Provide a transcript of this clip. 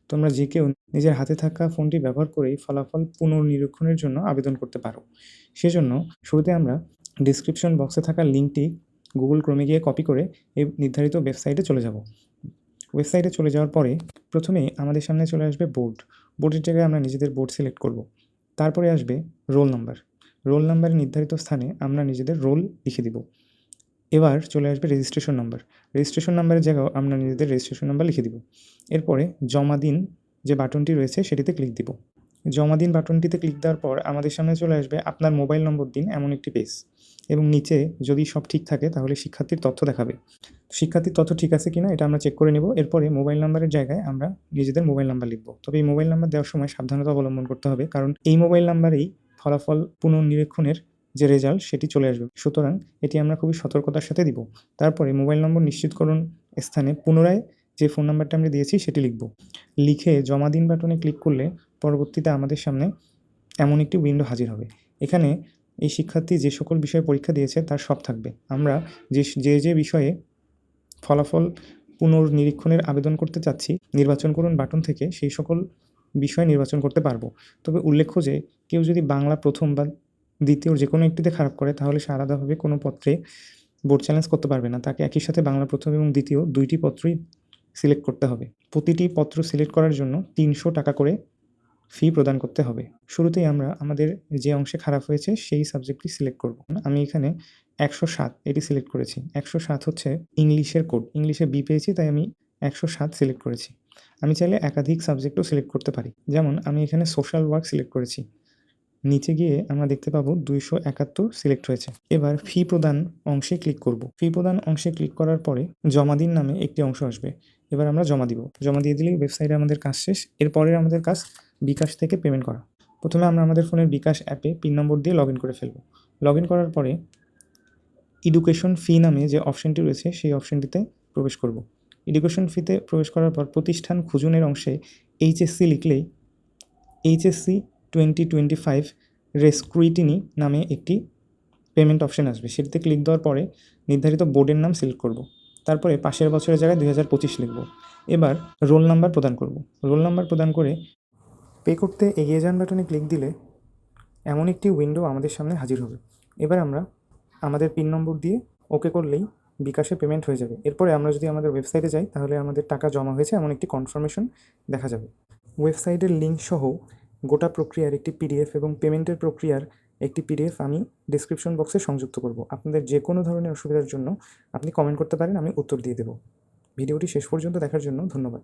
তোমরা যে কেউ নিজের হাতে থাকা ফোনটি ব্যবহার করেই ফলাফল পুনর্নিরীক্ষণের জন্য আবেদন করতে পারো। সেজন্য শুরুতে আমরা ডিসক্রিপশন বক্সে থাকা লিঙ্কটি গুগল ক্রোমে গিয়ে কপি করে এই নির্ধারিত ওয়েবসাইটে চলে যাব। ওয়েবসাইটে চলে যাওয়ার পরে প্রথমেই আমাদের সামনে চলে আসবে বোর্ডের জায়গায় আমরা নিজেদের বোর্ড সিলেক্ট করব। তারপরে আসবে রোল নাম্বারের নির্ধারিত স্থানে আমরা নিজেদের রোল লিখে দিব। এবার চলে আসবে রেজিস্ট্রেশন নাম্বারের জায়গাও আমরা নিজেদের রেজিস্ট্রেশন নাম্বার লিখে দিব। এরপরে জমা দিন যে বাটনটি রয়েছে সেটিতে ক্লিক দিব। জমা দিন বাটনটিতে ক্লিক দেওয়ার পর আমাদের সামনে চলে আসবে আপনার মোবাইল নম্বর দিন এমন একটি পেজ, এবং নিচে যদি সব ঠিক থাকে তাহলে শিক্ষার্থীর তথ্য দেখাবে। শিক্ষার্থীর তথ্য ঠিক আছে কিনা এটা আমরা চেক করে নেব। এরপরে মোবাইল নাম্বারের জায়গায় আমরা নিজেদের মোবাইল নাম্বার লিখব। তবে এই মোবাইল নাম্বার দেওয়ার সময় সাবধানতা অবলম্বন করতে হবে, কারণ এই মোবাইল নাম্বারেই ফলাফল পুনর্নিরীক্ষণের যে রেজাল্ট সেটি চলে আসবে। সুতরাং এটি আমরা খুবই সতর্কতার সাথে দিব। তারপরে মোবাইল নম্বর নিশ্চিতকরণ স্থানে পুনরায় যে ফোন নাম্বারটা আমরা দিয়েছি সেটি লিখব। লিখে জমা দিন বাটনে ক্লিক করলে পরবর্তীতে আমাদের সামনে এমন একটি উইন্ডো হাজির হবে। এখানে এই শিক্ষার্থী যে সকল বিষয়ে পরীক্ষা দিয়েছে তার সব থাকবে। আমরা যে বিষয়ে ফলাফল পুনর্নিরীক্ষণের আবেদন করতে চাচ্ছি নির্বাচন করুন বাটন থেকে সেই সকল বিষয় নির্বাচন করতে পারবো। তবে উল্লেখ্য যে কেউ যদি বাংলা প্রথম বা দ্বিতীয় যে কোনো একটিতে খারাপ করে তাহলে সে আলাদাভাবে কোনো পত্রে বোর্ড চ্যালেঞ্জ করতে পারবে না। তাকে একই সাথে বাংলা প্রথম এবং দ্বিতীয় দুইটি পত্রই সিলেক্ট করতে হবে। প্রতিটি পত্র সিলেক্ট করার জন্য ৩০০ টাকা করে ফি প্রদান করতে হবে। শুরুতেই আমরা আমাদের যে অংশে খারাপ হয়েছে সেই সাবজেক্টটি সিলেক্ট করব। আমি এখানে ১০৭ এটি সিলেক্ট করেছি। ১০৭ হচ্ছে ইংলিশের কোড। ইংলিশে বি পেয়েছি তাই আমি ১০৭ সিলেক্ট করেছি। আমি চাইলে একাধিক সাবজেক্টও সিলেক্ট করতে পারি। যেমন আমি এখানে সোশ্যাল ওয়ার্ক সিলেক্ট করেছি। নিচে গিয়ে আমরা দেখতে পাবো ২৭১ সিলেক্ট হয়েছে। এবার ফি প্রদান অংশে ক্লিক করব। ফি প্রদান অংশে ক্লিক করার পরে জমা দিন নামে একটি অংশ আসবে। এবার আমরা জমা দিব। জমা দিয়ে দিলেই ওয়েবসাইটে আমাদের কাজ শেষ। এরপরে আমাদের কাজ বিকাশ থেকে পেমেন্ট করা। প্রথমে আমরা আমাদের ফোনের বিকাশ অ্যাপে পিন নম্বর দিয়ে লগ ইন করে ফেলব। লগ ইন করার পরে এডুকেশন ফি নামে যে অপশনটি রয়েছে সেই অপশনটিতে প্রবেশ করব। এডুকেশন ফিতে প্রবেশ করার পর প্রতিষ্ঠান খুঁজুনের অংশে এইচএসসি লিখলেই এইচএসসি 2025 স্ক্রুটিনি নামে একটি পেমেন্ট অপশন আসবে। সেটিতে ক্লিক দেওয়ার পরে নির্ধারিত বোর্ডের নাম সিলেক্ট করব। তারপরে পাশের বছরের জায়গায় 2025 লিখব। এবার রোল নাম্বার প্রদান করব। রোল নাম্বার প্রদান করে পে করতে এগিয়ে যান বাটনে ক্লিক দিলে এমন একটি উইন্ডো আমাদের সামনে হাজির হবে। এবার আমরা আমাদের পিন নম্বর দিয়ে ওকে করলেই বিকাশে পেমেন্ট হয়ে যাবে। এরপরে আমরা যদি আমাদের ওয়েবসাইটে যাই তাহলে আমাদের টাকা জমা হয়েছে এমন একটি কনফার্মেশন দেখা যাবে। ওয়েবসাইটের লিঙ্ক সহ গোটা প্রক্রিয়ার একটি পিডিএফ এবং পেমেন্টের প্রক্রিয়ার একটি পিডিএফ আমি ডেসক্রিপশন বক্সে সংযুক্ত করব। আপনাদের যে কোনো ধরনের অসুবিধার জন্য আপনি কমেন্ট করতে পারেন, আমি উত্তর দিয়ে দেব। ভিডিওটি শেষ পর্যন্ত দেখার জন্য ধন্যবাদ।